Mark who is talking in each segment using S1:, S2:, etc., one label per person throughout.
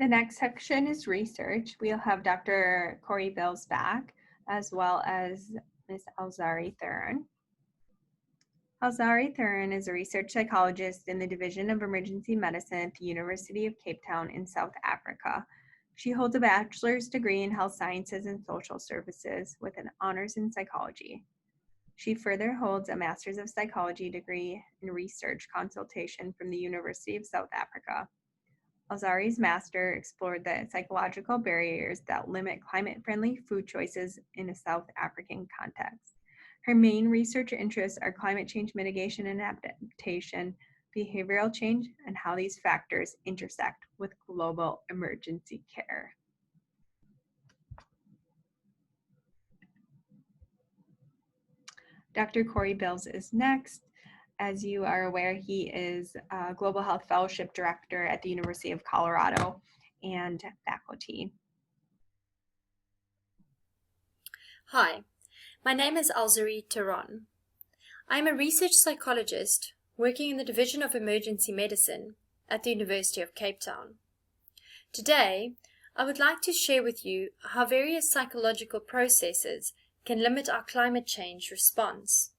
S1: The next section is research. We'll have Dr. Corey Bills back, as well as Ms. Alzari Thurn. Alzari Thurn is a research psychologist in the Division of Emergency Medicine at the University of Cape Town in South Africa. She holds a bachelor's degree in health sciences and social services with an honors in psychology. She further holds a master's of psychology degree in research consultation from the University of South Africa. Alzari's master explored the psychological barriers that limit climate-friendly food choices in a South African context. Her main research interests are climate change mitigation and adaptation, behavioral change, and how these factors intersect with global emergency care. Dr. Corey Bills is next. As you are aware, he is a Global Health Fellowship Director at the University of Colorado and faculty.
S2: Hi, my name is Alzari Tehran. I am a research psychologist working in the Division of Emergency Medicine at the University of Cape Town. Today, I would like to share with you how various psychological processes can limit our climate change response.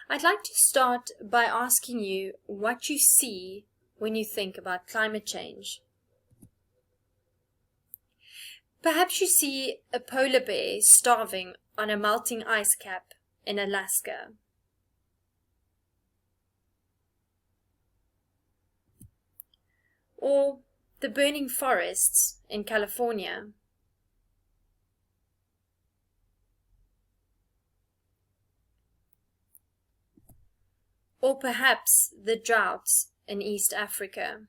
S2: I'd like to start by asking you what you see when you think about climate change. Perhaps you see a polar bear starving on a melting ice cap in Alaska. Or the burning forests in California. Or perhaps the droughts in East Africa.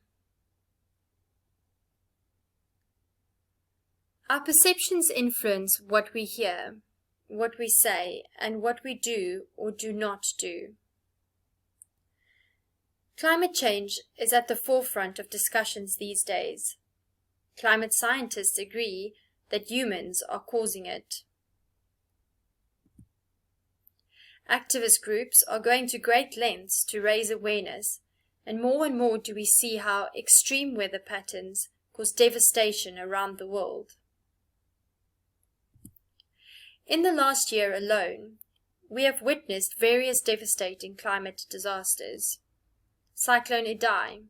S2: Our perceptions influence what we hear, what we say, and what we do or do not do. Climate change is at the forefront of discussions these days. Climate scientists agree that humans are causing it. Activist groups are going to great lengths to raise awareness, and more do we see how extreme weather patterns cause devastation around the world. In the last year alone, we have witnessed various devastating climate disasters. Cyclone Idai,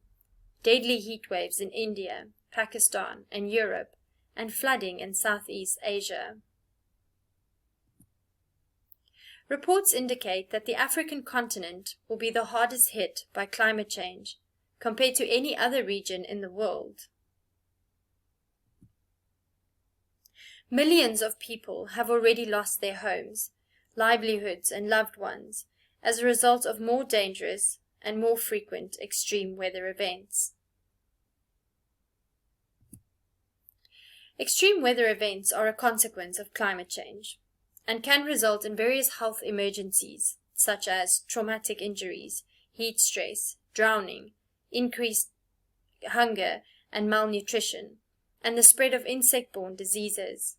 S2: deadly heat waves in India, Pakistan, and Europe, and flooding in Southeast Asia. Reports indicate that the African continent will be the hardest hit by climate change compared to any other region in the world. Millions of people have already lost their homes, livelihoods, and loved ones as a result of more dangerous and more frequent extreme weather events. Extreme weather events are a consequence of climate change and can result in various health emergencies such as traumatic injuries, heat stress, drowning, increased hunger and malnutrition, and the spread of insect-borne diseases.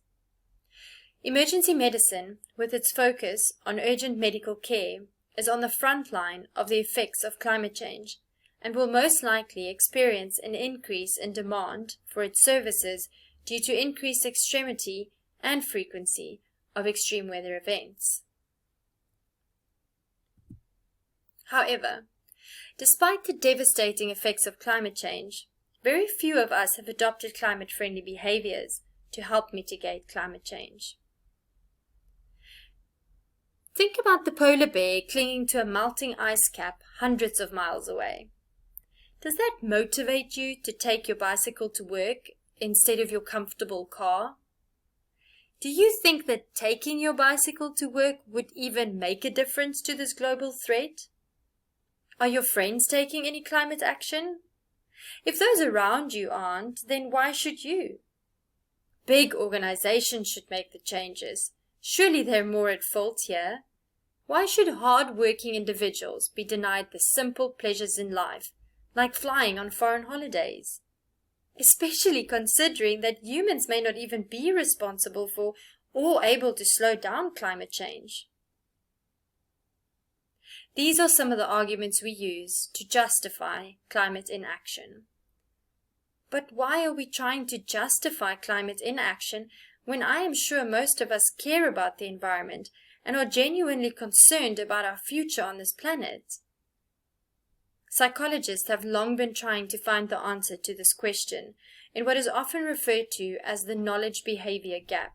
S2: Emergency medicine, with its focus on urgent medical care, is on the front line of the effects of climate change and will most likely experience an increase in demand for its services due to increased extremity and frequency of extreme weather events. However, despite the devastating effects of climate change, very few of us have adopted climate-friendly behaviors to help mitigate climate change. Think about the polar bear clinging to a melting ice cap hundreds of miles away. Does that motivate you to take your bicycle to work instead of your comfortable car? Do you think that taking your bicycle to work would even make a difference to this global threat? Are your friends taking any climate action? If those around you aren't, then why should you? Big organizations should make the changes. Surely they're more at fault here. Why should hard-working individuals be denied the simple pleasures in life, like flying on foreign holidays? Especially considering that humans may not even be responsible for or able to slow down climate change. These are some of the arguments we use to justify climate inaction. But why are we trying to justify climate inaction when I am sure most of us care about the environment and are genuinely concerned about our future on this planet? Psychologists have long been trying to find the answer to this question in what is often referred to as the knowledge-behavior gap.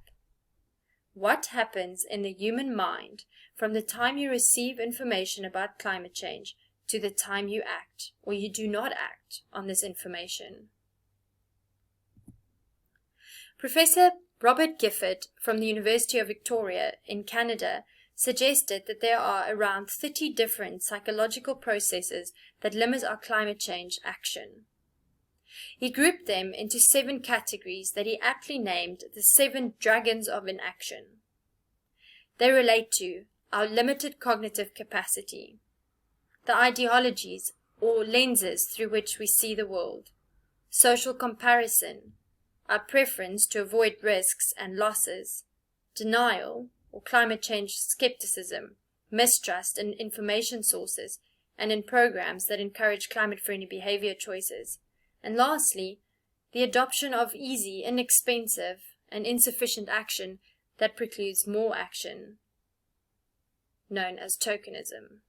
S2: What happens in the human mind from the time you receive information about climate change to the time you act or you do not act on this information? Professor Robert Gifford from the University of Victoria in Canada suggested that there are around 30 different psychological processes that limit our climate change action. He grouped them into 7 categories that he aptly named the 7 dragons of inaction. They relate to our limited cognitive capacity, the ideologies or lenses through which we see the world, social comparison, our preference to avoid risks and losses, denial or climate change skepticism, mistrust in information sources and in programs that encourage climate-friendly behavior choices, and lastly, the adoption of easy, inexpensive, and insufficient action that precludes more action, known as tokenism.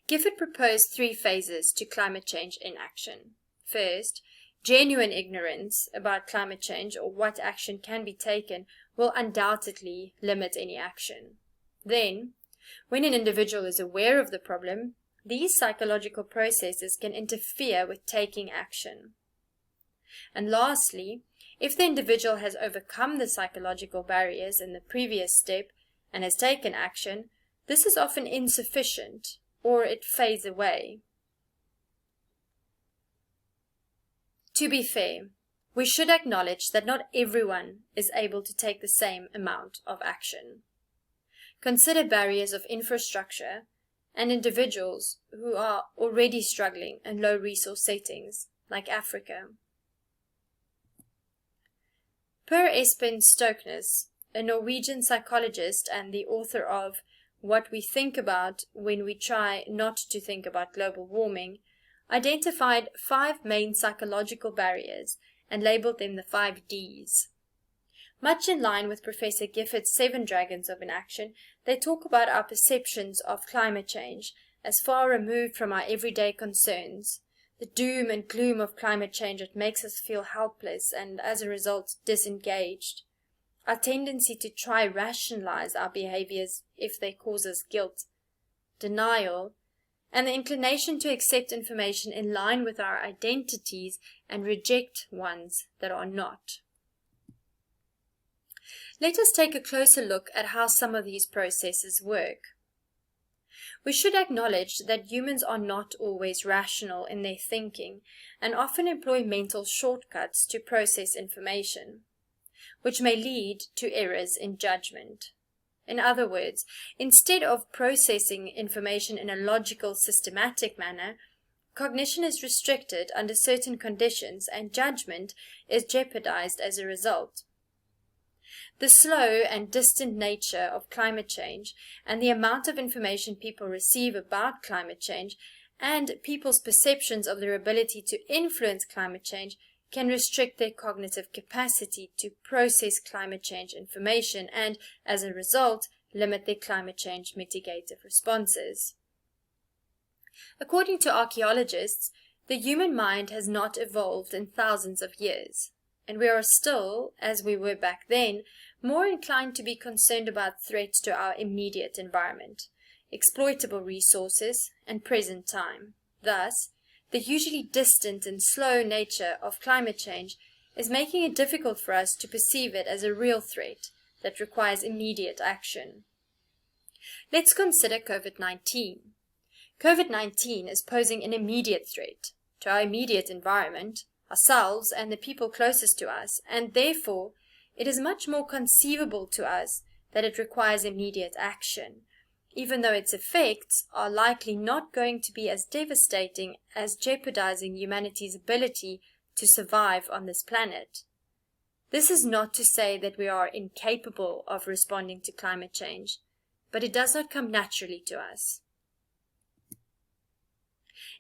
S2: Gifford proposed 3 phases to climate change inaction. First, genuine ignorance about climate change or what action can be taken will undoubtedly limit any action. Then, when an individual is aware of the problem, these psychological processes can interfere with taking action. And lastly, if the individual has overcome the psychological barriers in the previous step and has taken action, this is often insufficient or it fades away. To be fair, we should acknowledge that not everyone is able to take the same amount of action. Consider barriers of infrastructure and individuals who are already struggling in low resource settings, like Africa. Per Espen Stoknes, a Norwegian psychologist and the author of What We Think About When We Try Not to Think About Global Warming, identified 5 main psychological barriers and labeled them the 5 Ds. Much in line with Professor Gifford's 7 dragons of inaction, they talk about our perceptions of climate change as far removed from our everyday concerns, the doom and gloom of climate change that makes us feel helpless and, as a result, disengaged, our tendency to try rationalize our behaviors if they cause us guilt, denial, and the inclination to accept information in line with our identities and reject ones that are not. Let us take a closer look at how some of these processes work. We should acknowledge that humans are not always rational in their thinking and often employ mental shortcuts to process information, which may lead to errors in judgment. In other words, instead of processing information in a logical, systematic manner, cognition is restricted under certain conditions and judgment is jeopardized as a result. The slow and distant nature of climate change and the amount of information people receive about climate change and people's perceptions of their ability to influence climate change can restrict their cognitive capacity to process climate change information and, as a result, limit their climate change mitigative responses. According to archaeologists, the human mind has not evolved in thousands of years, and we are still, as we were back then, more inclined to be concerned about threats to our immediate environment, exploitable resources, and present time. Thus, the usually distant and slow nature of climate change is making it difficult for us to perceive it as a real threat that requires immediate action. Let's consider COVID-19. COVID-19 is posing an immediate threat to our immediate environment, ourselves, and the people closest to us, and therefore it is much more conceivable to us that it requires immediate action, even though its effects are likely not going to be as devastating as jeopardizing humanity's ability to survive on this planet. This is not to say that we are incapable of responding to climate change, but it does not come naturally to us.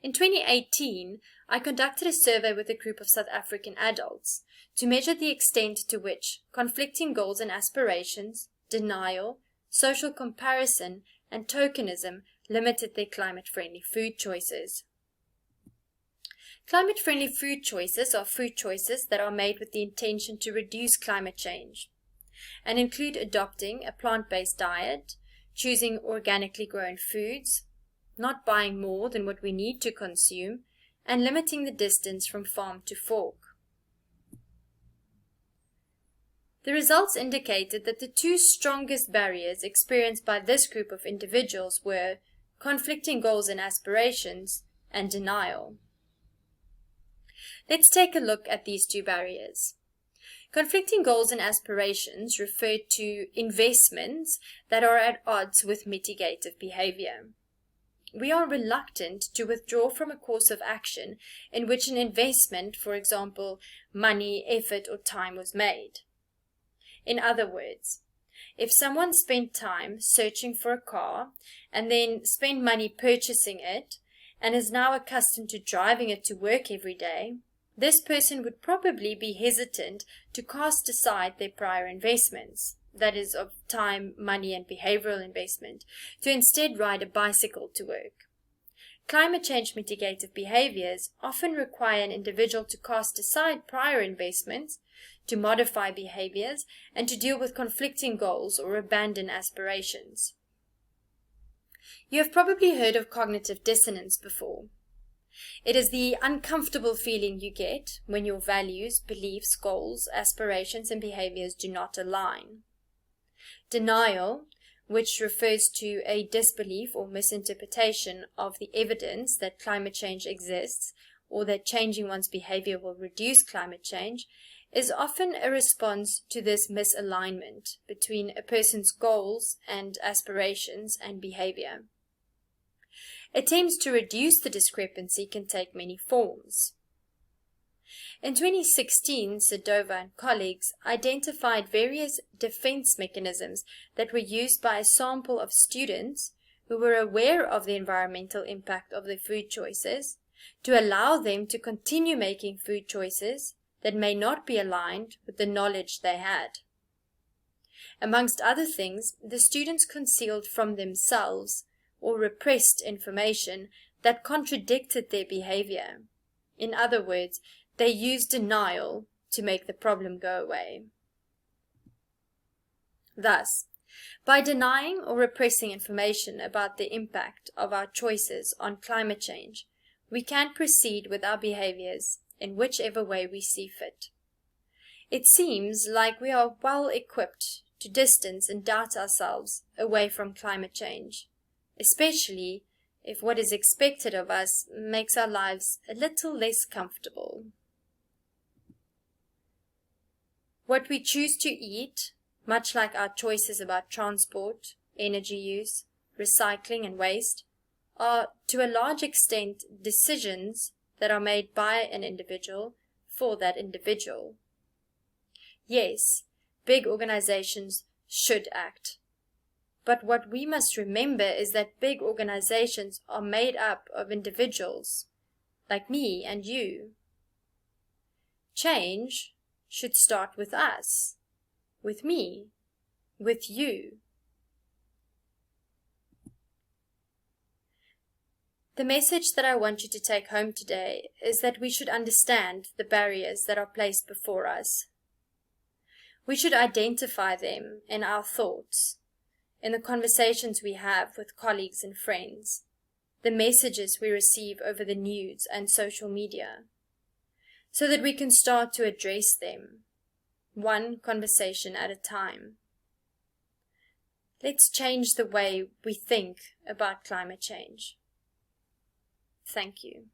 S2: In 2018, I conducted a survey with a group of South African adults to measure the extent to which conflicting goals and aspirations, denial, social comparison, and tokenism limited their climate-friendly food choices. Climate-friendly food choices are food choices that are made with the intention to reduce climate change and include adopting a plant-based diet, choosing organically grown foods, not buying more than what we need to consume, and limiting the distance from farm to fork. The results indicated that the two strongest barriers experienced by this group of individuals were conflicting goals and aspirations and denial. Let's take a look at these two barriers. Conflicting goals and aspirations refer to investments that are at odds with mitigative behavior. We are reluctant to withdraw from a course of action in which an investment, for example, money, effort, or time was made. In other words, if someone spent time searching for a car and then spent money purchasing it and is now accustomed to driving it to work every day, this person would probably be hesitant to cast aside their prior investments, that is, of time, money, and behavioral investment, to instead ride a bicycle to work. Climate change mitigative behaviors often require an individual to cast aside prior investments, to modify behaviors, and to deal with conflicting goals or abandon aspirations. You have probably heard of cognitive dissonance before. It is the uncomfortable feeling you get when your values, beliefs, goals, aspirations, and behaviors do not align. Denial, which refers to a disbelief or misinterpretation of the evidence that climate change exists or that changing one's behavior will reduce climate change, is often a response to this misalignment between a person's goals and aspirations and behavior. Attempts to reduce the discrepancy can take many forms. In 2016, Sadova and colleagues identified various defense mechanisms that were used by a sample of students who were aware of the environmental impact of their food choices to allow them to continue making food choices that may not be aligned with the knowledge they had. Amongst other things, the students concealed from themselves or repressed information that contradicted their behavior. In other words, they used denial to make the problem go away. Thus, by denying or repressing information about the impact of our choices on climate change, we can proceed with our behaviors in whichever way we see fit. It seems like we are well equipped to distance and doubt ourselves away from climate change, especially if what is expected of us makes our lives a little less comfortable. What we choose to eat, much like our choices about transport, energy use, recycling, and waste, are to a large extent decisions that are made by an individual for that individual. Yes, big organizations should act. But what we must remember is that big organizations are made up of individuals, like me and you. Change should start with us, with me, with you. The message that I want you to take home today is that we should understand the barriers that are placed before us. We should identify them in our thoughts, in the conversations we have with colleagues and friends, the messages we receive over the news and social media, so that we can start to address them, one conversation at a time. Let's change the way we think about climate change. Thank you.